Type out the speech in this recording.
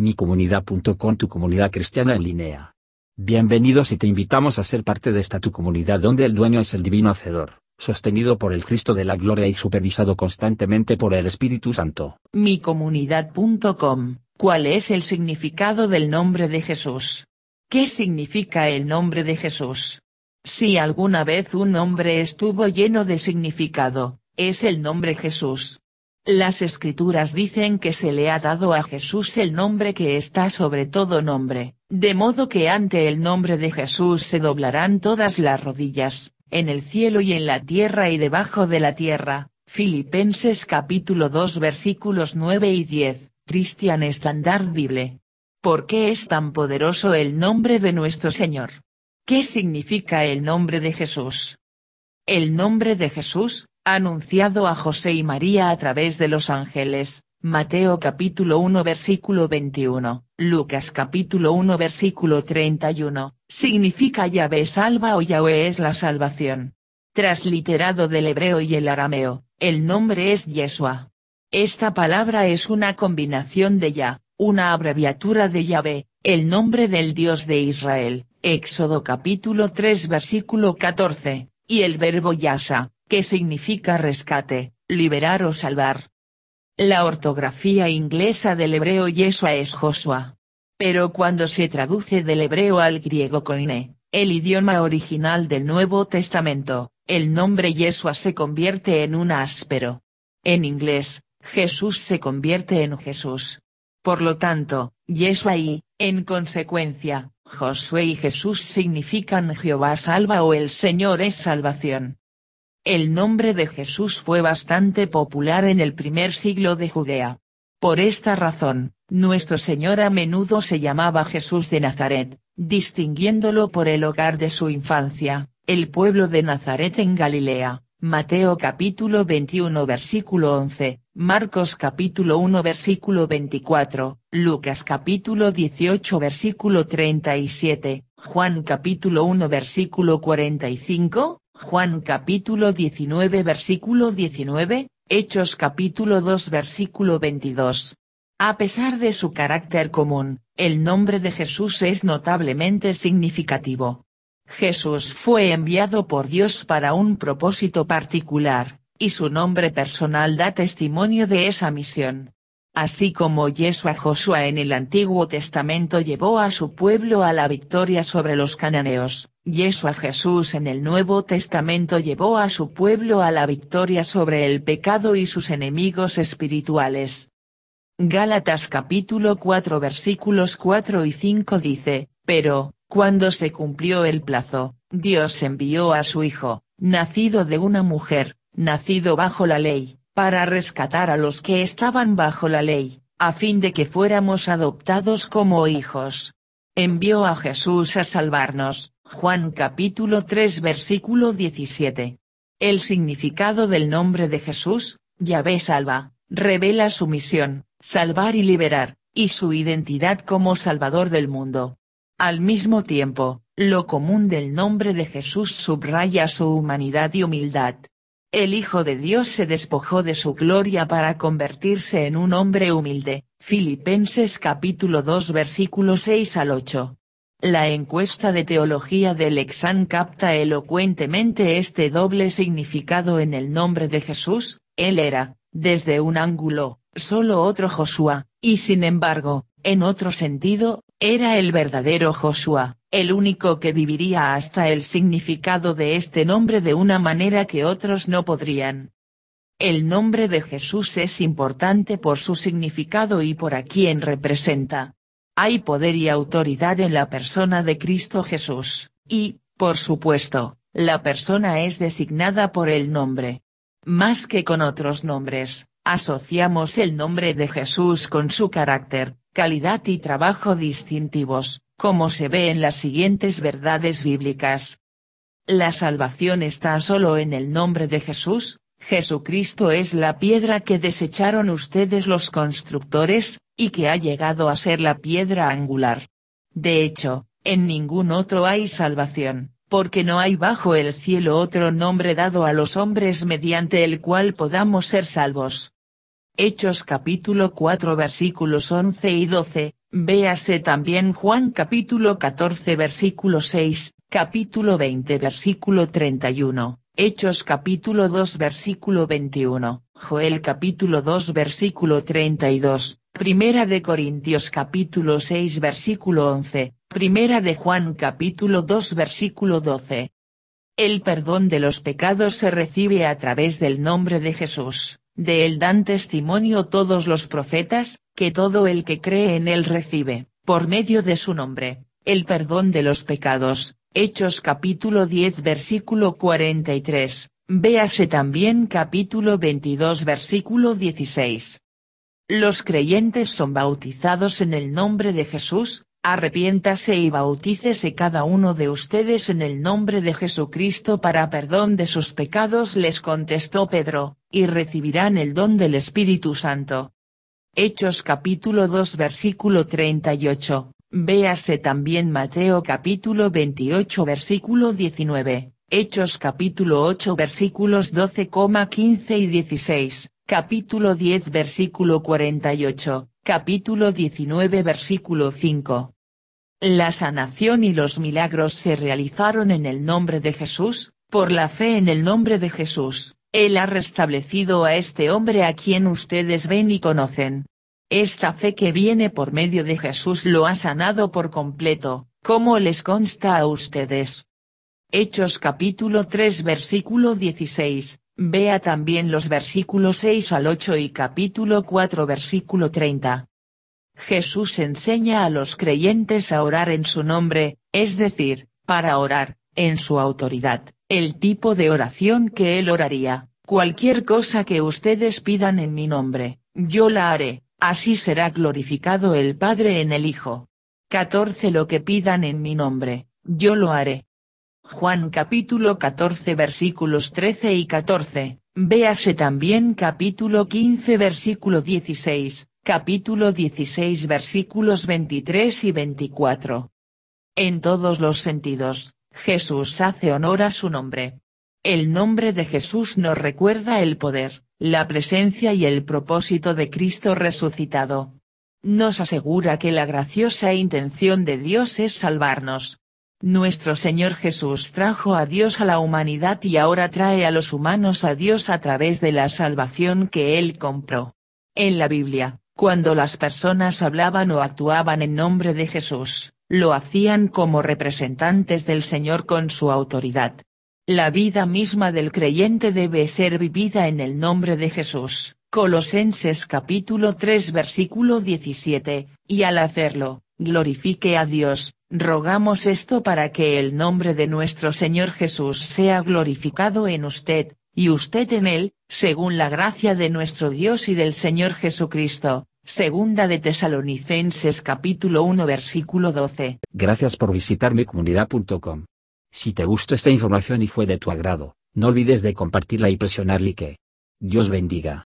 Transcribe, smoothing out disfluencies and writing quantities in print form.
micomunidad.com, tu comunidad cristiana en línea. Bienvenidos y te invitamos a ser parte de esta tu comunidad donde el dueño es el divino Hacedor, sostenido por el Cristo de la Gloria y supervisado constantemente por el Espíritu Santo. Micomunidad.com, ¿cuál es el significado del nombre de Jesús? ¿Qué significa el nombre de Jesús? Si alguna vez un nombre estuvo lleno de significado, es el nombre Jesús. Las Escrituras dicen que se le ha dado a Jesús el nombre que está sobre todo nombre, de modo que ante el nombre de Jesús se doblarán todas las rodillas, en el cielo y en la tierra y debajo de la tierra. Filipenses capítulo 2 versículos 9 y 10, Christian Standard Bible. ¿Por qué es tan poderoso el nombre de nuestro Señor? ¿Qué significa el nombre de Jesús? El nombre de Jesús, anunciado a José y María a través de los ángeles, Mateo capítulo 1 versículo 21, Lucas capítulo 1 versículo 31, significa Yahvé salva o Yahvé es la salvación. Transliterado del hebreo y el arameo, el nombre es Yeshua. Esta palabra es una combinación de Yah, una abreviatura de Yahvé, el nombre del Dios de Israel, Éxodo capítulo 3 versículo 14, y el verbo Yasha, que significa rescate, liberar o salvar. La ortografía inglesa del hebreo Yeshua es Joshua. Pero cuando se traduce del hebreo al griego koine, el idioma original del Nuevo Testamento, el nombre Yeshua se convierte en un áspero. En inglés, Jesús se convierte en Jesús. Por lo tanto, Yeshua y, en consecuencia, Josué y Jesús significan Jehová salva o el Señor es salvación. El nombre de Jesús fue bastante popular en el primer siglo de Judea. Por esta razón, nuestro Señor a menudo se llamaba Jesús de Nazaret, distinguiéndolo por el hogar de su infancia, el pueblo de Nazaret en Galilea, Mateo capítulo 21 versículo 11, Marcos capítulo 1 versículo 24, Lucas capítulo 18 versículo 37, Juan capítulo 1 versículo 45, Juan capítulo 19 versículo 19, Hechos capítulo 2 versículo 22. A pesar de su carácter común, el nombre de Jesús es notablemente significativo. Jesús fue enviado por Dios para un propósito particular, y su nombre personal da testimonio de esa misión. Así como Yeshua Josué en el Antiguo Testamento llevó a su pueblo a la victoria sobre los cananeos, Yeshua Jesús en el Nuevo Testamento llevó a su pueblo a la victoria sobre el pecado y sus enemigos espirituales. Gálatas capítulo 4 versículos 4 y 5 dice, pero, cuando se cumplió el plazo, Dios envió a su Hijo, nacido de una mujer, nacido bajo la ley, para rescatar a los que estaban bajo la ley, a fin de que fuéramos adoptados como hijos. Envió a Jesús a salvarnos. Juan capítulo 3 versículo 17. El significado del nombre de Jesús, Yahvé salva, revela su misión, salvar y liberar, y su identidad como Salvador del mundo. Al mismo tiempo, lo común del nombre de Jesús subraya su humanidad y humildad. El Hijo de Dios se despojó de su gloria para convertirse en un hombre humilde. Filipenses capítulo 2 versículos 6 al 8. La encuesta de teología del Lexan capta elocuentemente este doble significado en el nombre de Jesús. Él era, desde un ángulo, solo otro Josué, y sin embargo, en otro sentido, era el verdadero Josué, el único que viviría hasta el significado de este nombre de una manera que otros no podrían. El nombre de Jesús es importante por su significado y por a quien representa. Hay poder y autoridad en la persona de Cristo Jesús, y, por supuesto, la persona es designada por el nombre. Más que con otros nombres, asociamos el nombre de Jesús con su carácter, calidad y trabajo distintivos, como se ve en las siguientes verdades bíblicas. La salvación está solo en el nombre de Jesús. Jesucristo es la piedra que desecharon ustedes los constructores, y que ha llegado a ser la piedra angular. De hecho, en ningún otro hay salvación, porque no hay bajo el cielo otro nombre dado a los hombres mediante el cual podamos ser salvos. Hechos capítulo 4 versículos 11 y 12, Véase también Juan capítulo 14 versículo 6, capítulo 20 versículo 31, Hechos capítulo 2 versículo 21, Joel capítulo 2 versículo 32, Primera de Corintios capítulo 6 versículo 11, Primera de Juan capítulo 2 versículo 12. El perdón de los pecados se recibe a través del nombre de Jesús, de él dan testimonio todos los profetas, que todo el que cree en él recibe, por medio de su nombre, el perdón de los pecados. Hechos capítulo 10 versículo 43, véase también capítulo 22 versículo 16. Los creyentes son bautizados en el nombre de Jesús. Arrepiéntase y bautícese cada uno de ustedes en el nombre de Jesucristo para perdón de sus pecados, les contestó Pedro, y recibirán el don del Espíritu Santo. Hechos capítulo 2 versículo 38, véase también Mateo capítulo 28 versículo 19, Hechos capítulo 8 versículos 12, 15 y 16, capítulo 10 versículo 48. Capítulo 19 versículo 5. La sanación y los milagros se realizaron en el nombre de Jesús. Por la fe en el nombre de Jesús, Él ha restablecido a este hombre a quien ustedes ven y conocen. Esta fe que viene por medio de Jesús lo ha sanado por completo, como les consta a ustedes. Hechos capítulo 3 versículo 16. Vea también los versículos 6 al 8 y capítulo 4 versículo 30. Jesús enseña a los creyentes a orar en su nombre, es decir, para orar, en su autoridad, el tipo de oración que Él oraría: cualquier cosa que ustedes pidan en mi nombre, yo la haré, así será glorificado el Padre en el Hijo. 14 Lo que pidan en mi nombre, yo lo haré. Juan capítulo 14 versículos 13 y 14, véase también capítulo 15 versículo 16, capítulo 16 versículos 23 y 24. En todos los sentidos, Jesús hace honor a su nombre. El nombre de Jesús nos recuerda el poder, la presencia y el propósito de Cristo resucitado. Nos asegura que la graciosa intención de Dios es salvarnos. Nuestro Señor Jesús trajo a Dios a la humanidad y ahora trae a los humanos a Dios a través de la salvación que Él compró. En la Biblia, cuando las personas hablaban o actuaban en nombre de Jesús, lo hacían como representantes del Señor con su autoridad. La vida misma del creyente debe ser vivida en el nombre de Jesús, Colosenses capítulo 3 versículo 17, y al hacerlo, glorifique a Dios. Rogamos esto para que el nombre de nuestro Señor Jesús sea glorificado en usted, y usted en él, según la gracia de nuestro Dios y del Señor Jesucristo. Segunda de Tesalonicenses capítulo 1 versículo 12. Gracias por visitar micomunidad.com. Si te gustó esta información y fue de tu agrado, no olvides de compartirla y presionar like. Dios bendiga.